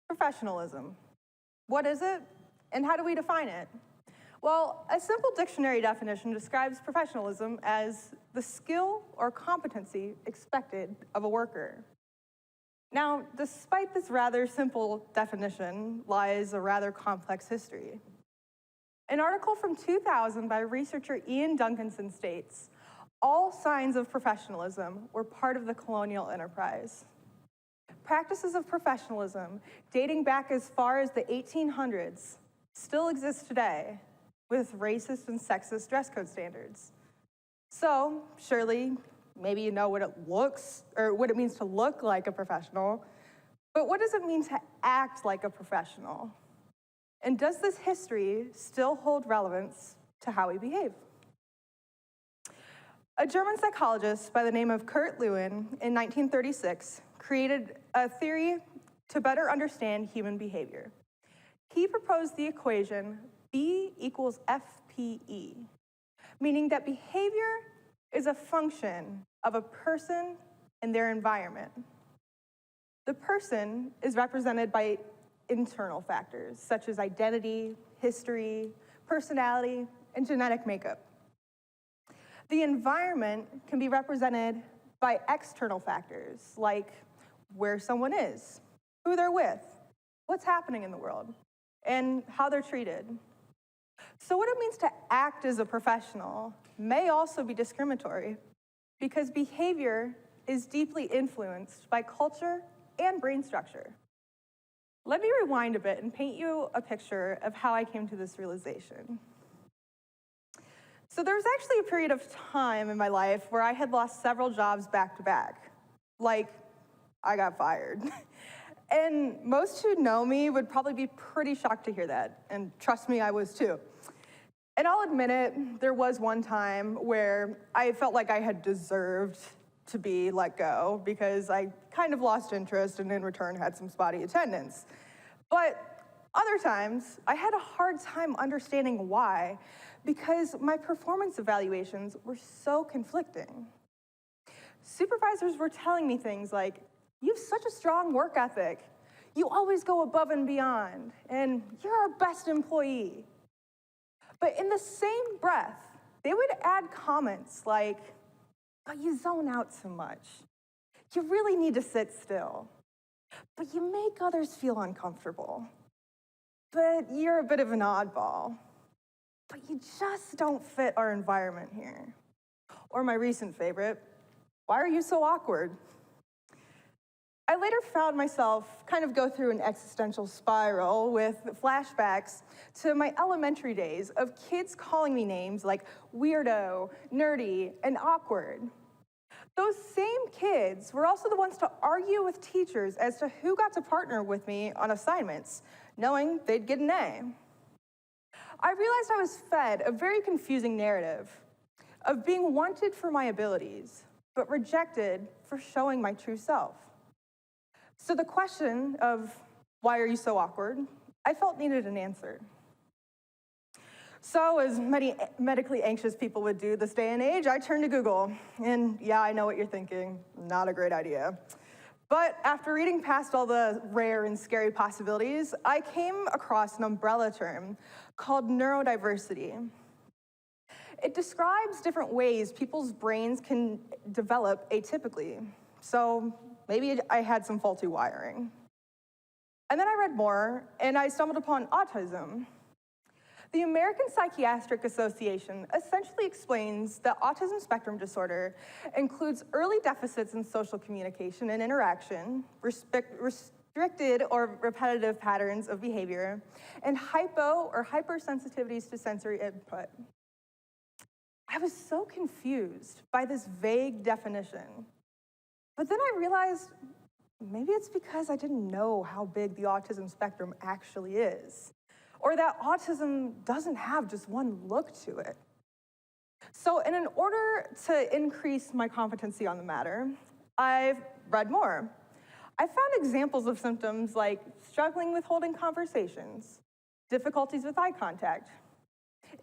Professionalism. What is it, and how do we define it? Well, a simple dictionary definition describes professionalism as the skill or competency expected of a worker. Now, despite this rather simple definition lies a rather complex history. An article from 2000 by researcher Ian Duncanson states, all signs of professionalism were part of the colonial enterprise. Practices of professionalism dating back as far as the 1800s still exist today with racist and sexist dress code standards. So, surely, maybe you know what it looks, or what it means to look like a professional, but what does it mean to act like a professional? And does this history still hold relevance to how we behave? A German psychologist by the name of Kurt Lewin in 1936 created a theory to better understand human behavior. He proposed the equation B equals FPE, meaning that behavior is a function of a person and their environment. The person is represented by internal factors, such as identity, history, personality, and genetic makeup. The environment can be represented by external factors, like where someone is, who they're with, what's happening in the world, and how they're treated. So what it means to act as a professional may also be discriminatory, because behavior is deeply influenced by culture and brain structure. Let me rewind a bit and paint you a picture of how I came to this realization. So there was actually a period of time in my life where I had lost several jobs back to back. Like, I got fired. And most who know me would probably be pretty shocked to hear that. And trust me, I was too. And I'll admit it, there was one time where I felt like I had deserved to be let go because I kind of lost interest and in return had some spotty attendance. But other times, I had a hard time understanding why, because my performance evaluations were so conflicting. Supervisors were telling me things like, you have such a strong work ethic, you always go above and beyond, and you're our best employee. But in the same breath, they would add comments like, but you zone out too much. You really need to sit still. But you make others feel uncomfortable. But you're a bit of an oddball. But you just don't fit our environment here. Or my recent favorite, why are you so awkward? I later found myself kind of go through an existential spiral with flashbacks to my elementary days of kids calling me names like weirdo, nerdy, and awkward. Those same kids were also the ones to argue with teachers as to who got to partner with me on assignments, knowing they'd get an A. I realized I was fed a very confusing narrative of being wanted for my abilities, but rejected for showing my true self. So the question of, why are you so awkward, I felt needed an answer. So as many medically anxious people would do this day and age, I turned to Google. And yeah, I know what you're thinking, not a great idea. But after reading past all the rare and scary possibilities, I came across an umbrella term called neurodiversity. It describes different ways people's brains can develop atypically. So maybe I had some faulty wiring. And then I read more, and I stumbled upon autism. The American Psychiatric Association essentially explains that autism spectrum disorder includes early deficits in social communication and interaction, restricted or repetitive patterns of behavior, and hypo or hypersensitivities to sensory input. I was so confused by this vague definition. But then I realized maybe it's because I didn't know how big the autism spectrum actually is, or that autism doesn't have just one look to it. So in order to increase my competency on the matter, I've read more. I found examples of symptoms like struggling with holding conversations, difficulties with eye contact,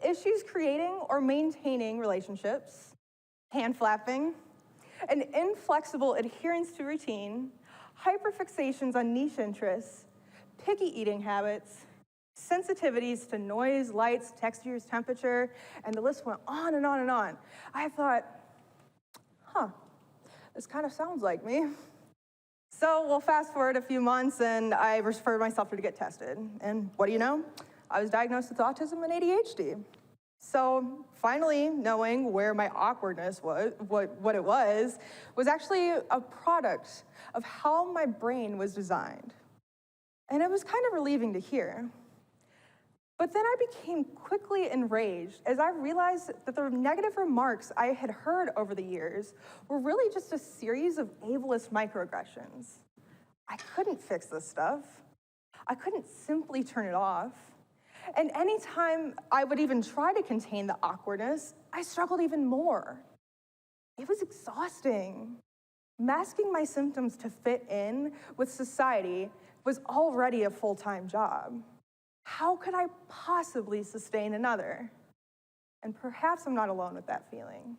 issues creating or maintaining relationships, hand flapping, an inflexible adherence to routine, hyperfixations on niche interests, picky eating habits, sensitivities to noise, lights, textures, temperature, and the list went on and on and on. I thought, this kind of sounds like me. So we'll fast forward a few months, and I referred myself to get tested. And what do you know? I was diagnosed with autism and ADHD. So finally knowing where my awkwardness was, what it was actually a product of how my brain was designed. And it was kind of relieving to hear. But then I became quickly enraged as I realized that the negative remarks I had heard over the years were really just a series of ableist microaggressions. I couldn't fix this stuff. I couldn't simply turn it off. And anytime I would even try to contain the awkwardness, I struggled even more. It was exhausting. Masking my symptoms to fit in with society was already a full-time job. How could I possibly sustain another? And perhaps I'm not alone with that feeling.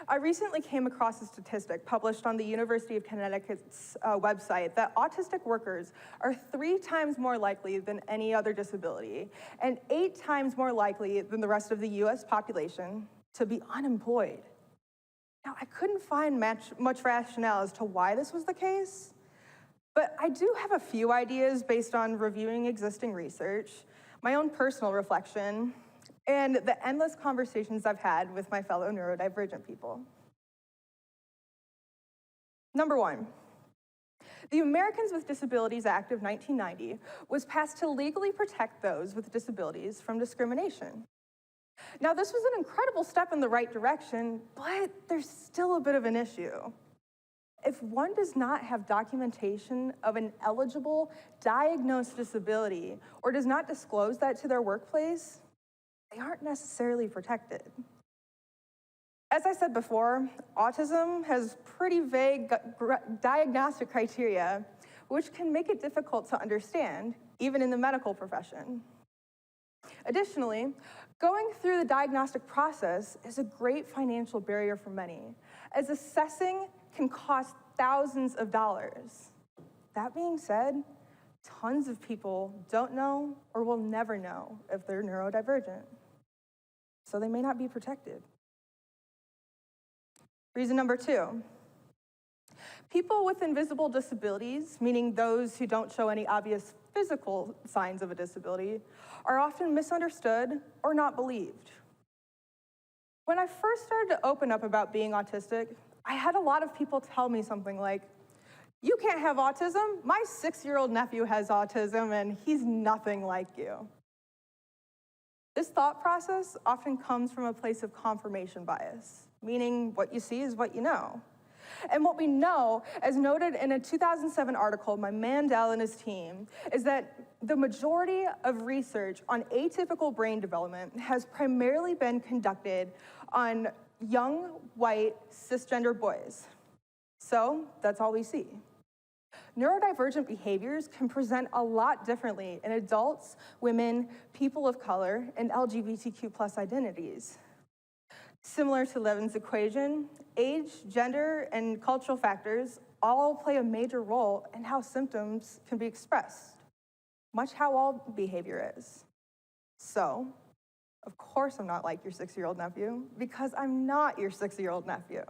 I recently came across a statistic published on the University of Connecticut's website that autistic workers are 3 times more likely than any other disability and 8 times more likely than the rest of the US population to be unemployed. Now, I couldn't find much rationale as to why this was the case, but I do have a few ideas based on reviewing existing research, my own personal reflection, and the endless conversations I've had with my fellow neurodivergent people. Number 1, the Americans with Disabilities Act of 1990 was passed to legally protect those with disabilities from discrimination. Now, this was an incredible step in the right direction, but there's still a bit of an issue. If one does not have documentation of an eligible diagnosed disability or does not disclose that to their workplace, they aren't necessarily protected. As I said before, autism has pretty vague diagnostic criteria, which can make it difficult to understand, even in the medical profession. Additionally, going through the diagnostic process is a great financial barrier for many, as assessing can cost thousands of dollars. That being said, tons of people don't know or will never know if they're neurodivergent, so they may not be protected. Reason number 2, people with invisible disabilities, meaning those who don't show any obvious physical signs of a disability, are often misunderstood or not believed. When I first started to open up about being autistic, I had a lot of people tell me something like, "You can't have autism. My 6-year-old nephew has autism and he's nothing like you." This thought process often comes from a place of confirmation bias, meaning what you see is what you know. And what we know, as noted in a 2007 article by Mandel and his team, is that the majority of research on atypical brain development has primarily been conducted on young, white, cisgender boys. So that's all we see. Neurodivergent behaviors can present a lot differently in adults, women, people of color, and LGBTQ+ identities. Similar to Levin's equation, age, gender, and cultural factors all play a major role in how symptoms can be expressed, much how all behavior is. So, of course I'm not like your 6-year-old nephew, because I'm not your 6-year-old nephew.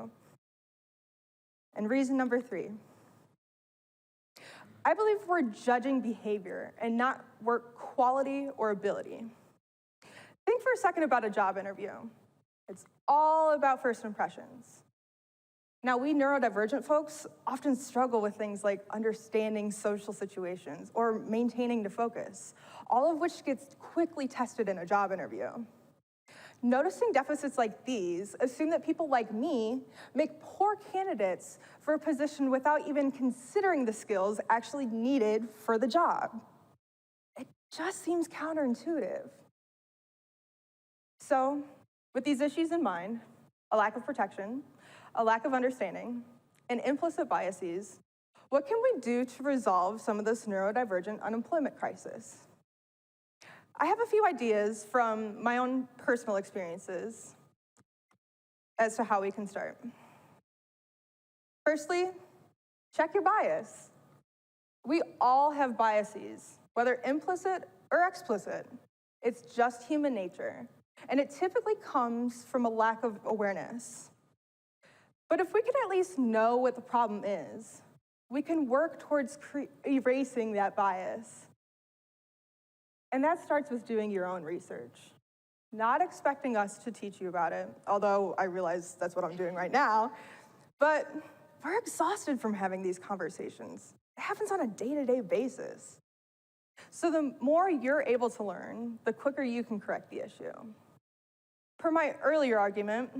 And reason number 3, I believe we're judging behavior and not work quality or ability. Think for a second about a job interview. It's all about first impressions. Now, we neurodivergent folks often struggle with things like understanding social situations or maintaining the focus, all of which gets quickly tested in a job interview. Noticing deficits like these assume that people like me make poor candidates for a position without even considering the skills actually needed for the job. It just seems counterintuitive. So, with these issues in mind, a lack of protection, a lack of understanding, and implicit biases, what can we do to resolve some of this neurodivergent unemployment crisis? I have a few ideas from my own personal experiences as to how we can start. Firstly, check your bias. We all have biases, whether implicit or explicit. It's just human nature, and it typically comes from a lack of awareness. But if we can at least know what the problem is, we can work towards erasing that bias. And that starts with doing your own research, not expecting us to teach you about it, although I realize that's what I'm doing right now. But we're exhausted from having these conversations. It happens on a day-to-day basis. So the more you're able to learn, the quicker you can correct the issue. Per my earlier argument,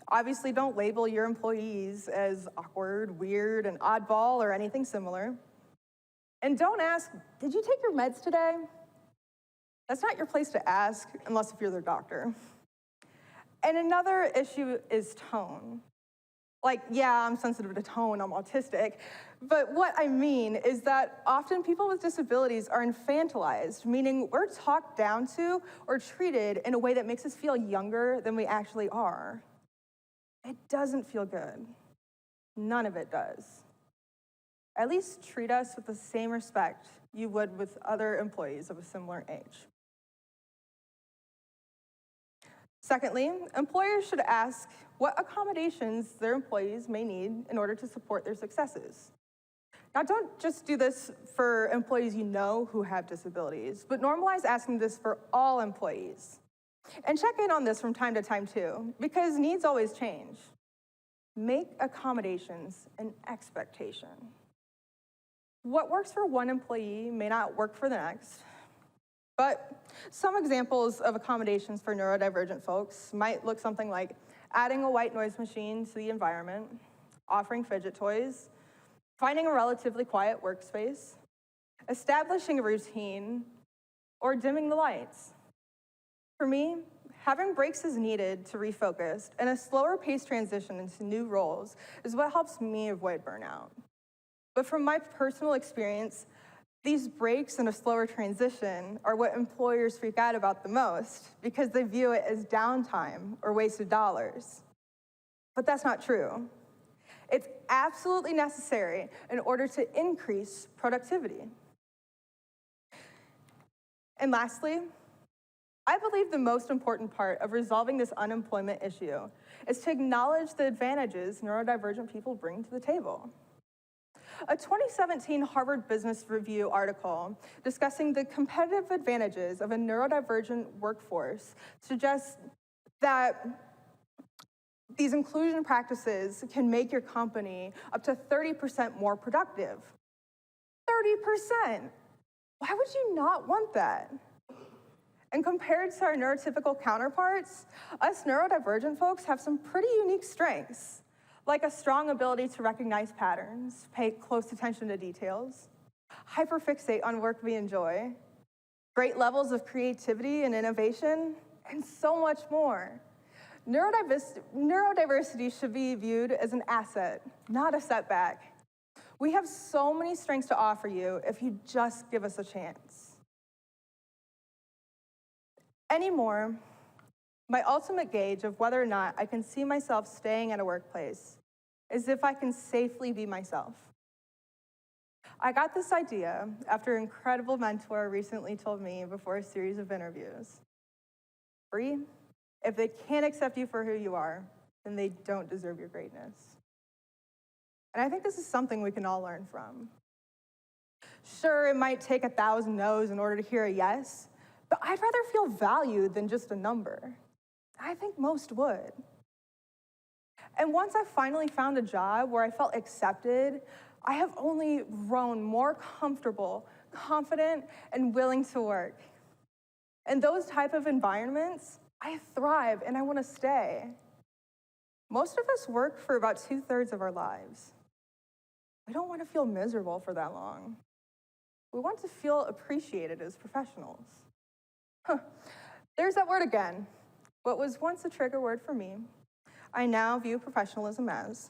obviously don't label your employees as awkward, weird, and oddball or anything similar. And don't ask, did you take your meds today? That's not your place to ask, unless if you're their doctor. And another issue is tone. Like, yeah, I'm sensitive to tone, I'm autistic, but what I mean is that often people with disabilities are infantilized, meaning we're talked down to or treated in a way that makes us feel younger than we actually are. It doesn't feel good. None of it does. At least treat us with the same respect you would with other employees of a similar age. Secondly, employers should ask what accommodations their employees may need in order to support their successes. Now, don't just do this for employees you know who have disabilities, but normalize asking this for all employees. And check in on this from time to time too, because needs always change. Make accommodations an expectation. What works for one employee may not work for the next, but some examples of accommodations for neurodivergent folks might look something like adding a white noise machine to the environment, offering fidget toys, finding a relatively quiet workspace, establishing a routine, or dimming the lights. For me, having breaks is needed to refocus, and a slower paced transition into new roles is what helps me avoid burnout. But from my personal experience, these breaks and a slower transition are what employers freak out about the most because they view it as downtime or wasted dollars. But that's not true. It's absolutely necessary in order to increase productivity. And lastly, I believe the most important part of resolving this unemployment issue is to acknowledge the advantages neurodivergent people bring to the table. A 2017 Harvard Business Review article discussing the competitive advantages of a neurodivergent workforce suggests that these inclusion practices can make your company up to 30% more productive. 30%! Why would you not want that? And compared to our neurotypical counterparts, us neurodivergent folks have some pretty unique strengths, like a strong ability to recognize patterns, pay close attention to details, hyperfixate on work we enjoy, great levels of creativity and innovation, and so much more. Neurodiversity should be viewed as an asset, not a setback. We have so many strengths to offer you if you just give us a chance. Anymore, my ultimate gauge of whether or not I can see myself staying at a workplace is if I can safely be myself. I got this idea after an incredible mentor recently told me before a series of interviews. Bree, if they can't accept you for who you are, then they don't deserve your greatness. And I think this is something we can all learn from. Sure, it might take 1,000 no's in order to hear a yes, but I'd rather feel valued than just a number. I think most would. And once I finally found a job where I felt accepted, I have only grown more comfortable, confident, and willing to work. In those type of environments, I thrive and I want to stay. Most of us work for about 2/3 of our lives. We don't want to feel miserable for that long. We want to feel appreciated as professionals. There's that word again. What was once a trigger word for me, I now view professionalism as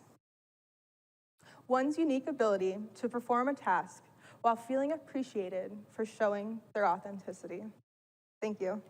one's unique ability to perform a task while feeling appreciated for showing their authenticity. Thank you.